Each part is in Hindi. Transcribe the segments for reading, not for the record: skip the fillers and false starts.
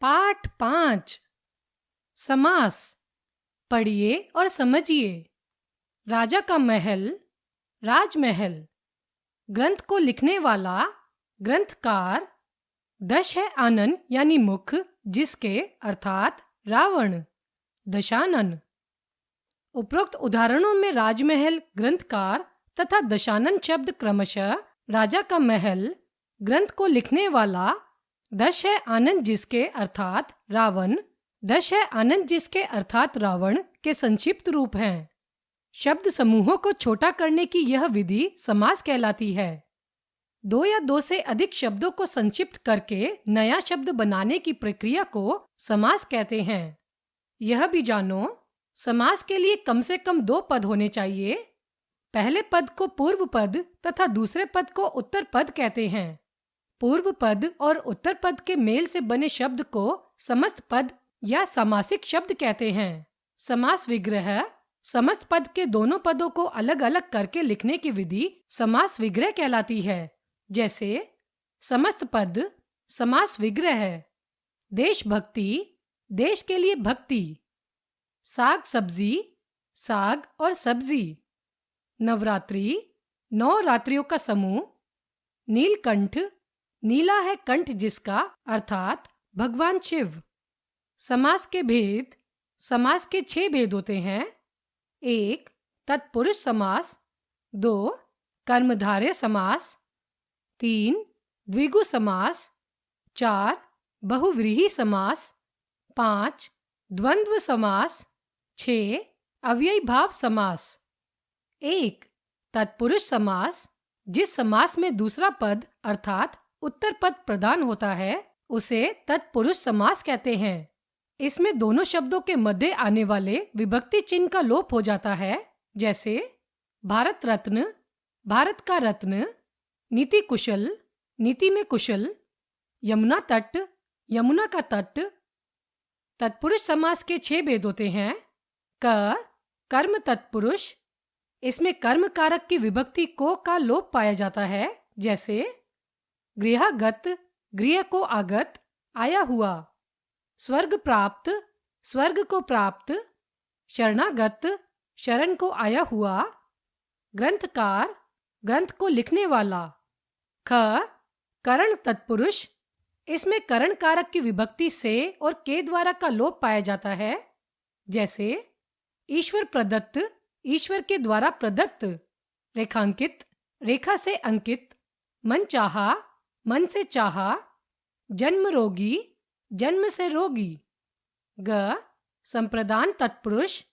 पाठ 5 समास। पढ़िए और समझिए। राजा का महल, राजमहल। ग्रंथ को लिखने वाला, ग्रंथकार। दश है आनन यानी मुख, जिसके अर्थात रावण, दशानन। उपरोक्त उदाहरणों में राजमहल, ग्रंथकार तथा दशानन शब्द क्रमशः राजा का महल, ग्रंथ को लिखने वाला, दश है आनंद जिसके अर्थात रावण, दश है आनंद जिसके अर्थात रावण के संक्षिप्त रूप हैं। शब्द समूहों को छोटा करने की यह विधि समास कहलाती है। दो या दो से अधिक शब्दों को संक्षिप्त करके नया शब्द बनाने की प्रक्रिया को समास कहते हैं। यह भी जानो, समास के लिए कम से कम दो पद होने चाहिए। पहले पद को पूर्व पद तथा दूसरे पद को उत्तर पद कहते हैं। पूर्व पद और उत्तर पद के मेल से बने शब्द को समस्त पद या सामासिक शब्द कहते हैं। समास विग्रह समस्त पद के दोनों पदों को अलग अलग करके लिखने की विधि समास विग्रह कहलाती है। जैसे समस्त पद समास विग्रह है। देशभक्ति, देश के लिए भक्ति। साग सब्जी, साग और सब्जी। नवरात्रि, 9 रात्रियों का समूह। नीलकंठ, नीला है कंठ जिसका अर्थात भगवान शिव। समास के भेद। समास के 6 भेद होते हैं। 1 तत्पुरुष समास, 2 कर्मधारय समास, 3 द्विगु समास, 4 बहुव्रीहि समास, 5 द्वंद्व समास, 6 अव्ययीभाव समास। 1 तत्पुरुष समास, जिस समास में दूसरा पद अर्थात उत्तर पद प्रधान होता है उसे तत्पुरुष समास कहते हैं। इसमें दोनों शब्दों के मध्य आने वाले विभक्ति चिन्ह का लोप हो जाता है। जैसे भारत रत्न, भारत का रत्न। नीति कुशल, नीति में कुशल। यमुना तट, यमुना का तट। तत्पुरुष समास के 6 भेद होते हैं। कर्म तत्पुरुष, इसमें कर्म कारक की विभक्ति को का लोप पाया जाता है। जैसे गृहगत, गृह को आगत, आया हुआ। स्वर्ग प्राप्त, स्वर्ग को प्राप्त। शरणागत, शरण को आया हुआ। ग्रंथकार, ग्रंथ को लिखने वाला। करण तत्पुरुष, इसमें करण कारक की विभक्ति से और के द्वारा का लोप पाया जाता है। जैसे ईश्वर प्रदत्त, ईश्वर के द्वारा प्रदत्त। रेखांकित, रेखा से अंकित। मन चाहा, मन से चाहा। जन्म रोगी, जन्म से रोगी। संप्रदान तत्पुरुष,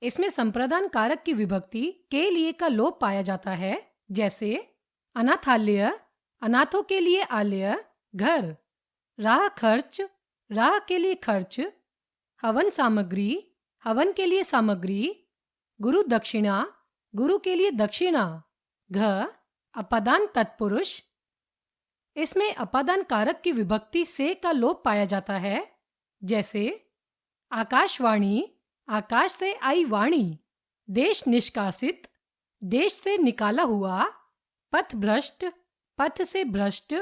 इसमें संप्रदान कारक की विभक्ति के लिए का लोप पाया जाता है। जैसे अनाथालय, अनाथों के लिए आलय, घर। राह खर्च, राह के लिए खर्च। हवन सामग्री, हवन के लिए सामग्री। गुरु दक्षिणा, गुरु के लिए दक्षिणा। अपादान तत्पुरुष, इसमें अपादान कारक की विभक्ति से का लोप पाया जाता है। जैसे आकाशवाणी, आकाश से आई वाणी। देश निष्कासित, देश से निकाला हुआ। पथ भ्रष्ट, पथ से भ्रष्ट।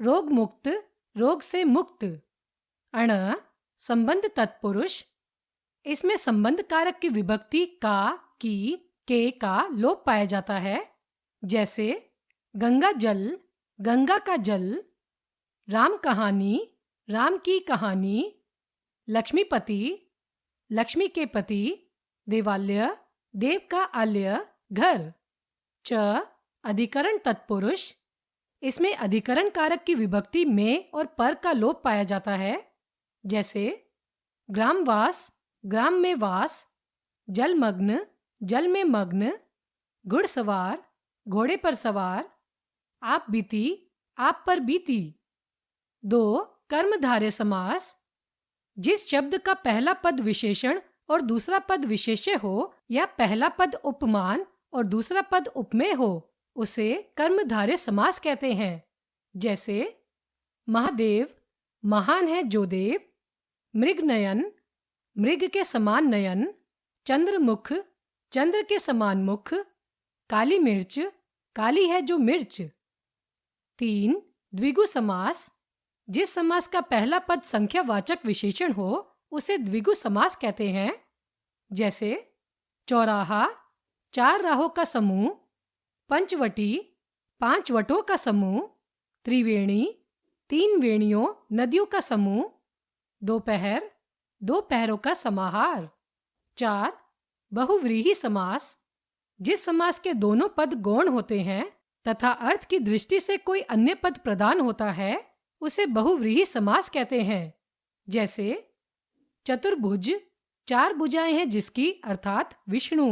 रोग मुक्त, रोग से मुक्त। संबंध तत्पुरुष, इसमें संबंध कारक की विभक्ति का, की, के का लोप पाया जाता है। जैसे गंगा जल, गंगा का जल। राम कहानी, राम की कहानी। लक्ष्मीपति, लक्ष्मी के पति। देवालय, देव का आलय, घर। अधिकरण तत्पुरुष, इसमें अधिकरण कारक की विभक्ति में और पर का लोप पाया जाता है। जैसे ग्रामवास, ग्राम में वास। जलमग्न, जल में मग्न। घुड़सवार, घोड़े पर सवार। आप बीती, आप पर बीती। 2 कर्मधारय समास, जिस शब्द का पहला पद विशेषण और दूसरा पद विशेष्य हो या पहला पद उपमान और दूसरा पद उपमेय हो उसे कर्मधारय समास कहते हैं। जैसे महादेव, महान है जो देव। मृगनयन, मृग के समान नयन। चंद्रमुख, चंद्र के समान मुख। काली मिर्च, काली है जो मिर्च। 3 द्विगु समास, जिस समास का पहला पद संख्यावाचक विशेषण हो उसे द्विगु समास कहते हैं। जैसे चौराहा, 4 राहों का समूह, पंचवटी, 5 वटों का समूह, त्रिवेणी, 3 वेणियों नदियों का समूह, दोपहर, 2 पहरों का समाहार। 4 बहुव्रीहि समास, जिस समास के दोनों पद गौण होते हैं तथा अर्थ की दृष्टि से कोई अन्य पद प्रदान होता है उसे बहुव्रीहि समास कहते हैं। जैसे चतुर्भुज, 4 भुजाएं हैं जिसकी अर्थात विष्णु।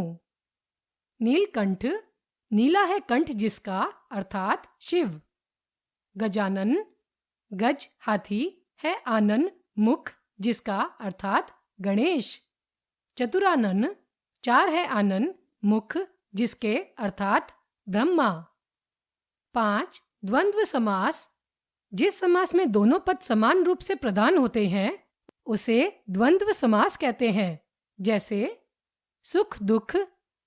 नीलकंठ, नीला है कंठ जिसका अर्थात शिव। गजानन, गज हाथी है आनन मुख जिसका अर्थात गणेश। चतुरानन, 4 है आनन मुख जिसके अर्थात ब्रह्मा। 5 द्वंद्व समास, जिस समास में दोनों पद समान रूप से प्रधान होते हैं उसे द्वंद्व समास कहते हैं। जैसे सुख दुख,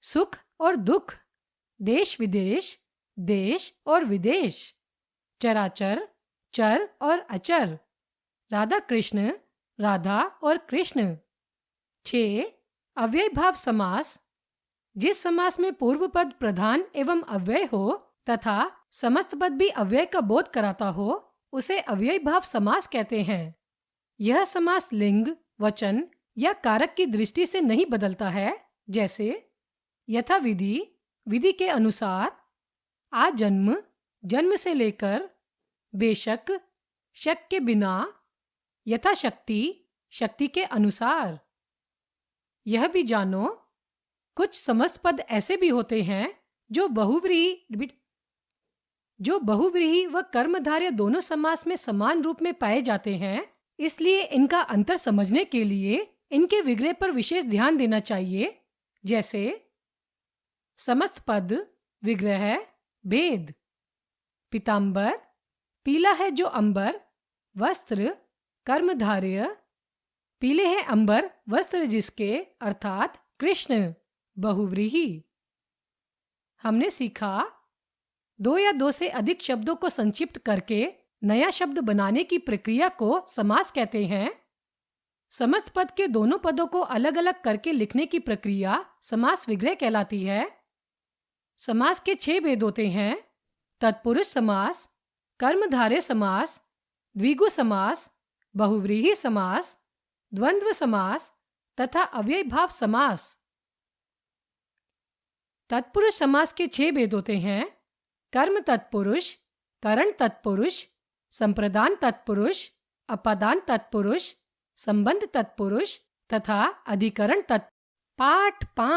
सुख और दुख, देश विदेश, देश और विदेश, चराचर, चर और अचर, राधा कृष्ण, राधा और कृष्ण। 6 अव्ययभाव समास, जिस समास में पूर्व पद प्रधान एवं अव्यय हो तथा समस्त पद भी अव्यय का बोध कराता हो उसे अव्ययभाव समास कहते हैं। यह समास लिंग, वचन या कारक की दृष्टि से नहीं बदलता है। जैसे यथाविधि, विधि के अनुसार, आजन्म, जन्म से लेकर, बेशक, शक के बिना, यथाशक्ति, शक्ति के अनुसार। यह भी जानो, कुछ समस्त पद ऐसे भी होते हैं जो बहुव्रीहि व कर्मधारय दोनों समास में समान रूप में पाए जाते हैं। इसलिए इनका अंतर समझने के लिए इनके विग्रह पर विशेष ध्यान देना चाहिए। जैसे समस्त पद विग्रह भेद। पीतांबर, पीला है जो अंबर, वस्त्र, कर्मधारय, पीले हैं अंबर वस्त्र जिसके अर्थात कृष्ण, बहुव्रीहि। हमने सीखा 2 या 2 से अधिक शब्दों को संक्षिप्त करके नया शब्द बनाने की प्रक्रिया को समास कहते हैं। समस्त पद के दोनों पदों को अलग अलग करके लिखने की प्रक्रिया समास विग्रह कहलाती है। समास के 6 भेद होते हैं: तत्पुरुष समास, कर्मधारय समास, द्विगु समास, बहुव्रीहि समास, द्वंद्व समास तथा अव्ययभाव समास। तत्पुरुष समास के 6 भेद होते हैं: कर्म तत्पुरुष, करण तत्पुरुष, संप्रदान तत्पुरुष, अपादान तत्पुरुष, संबंध तत्पुरुष तथा अधिकरण तत्पुरुष। पाठ 5।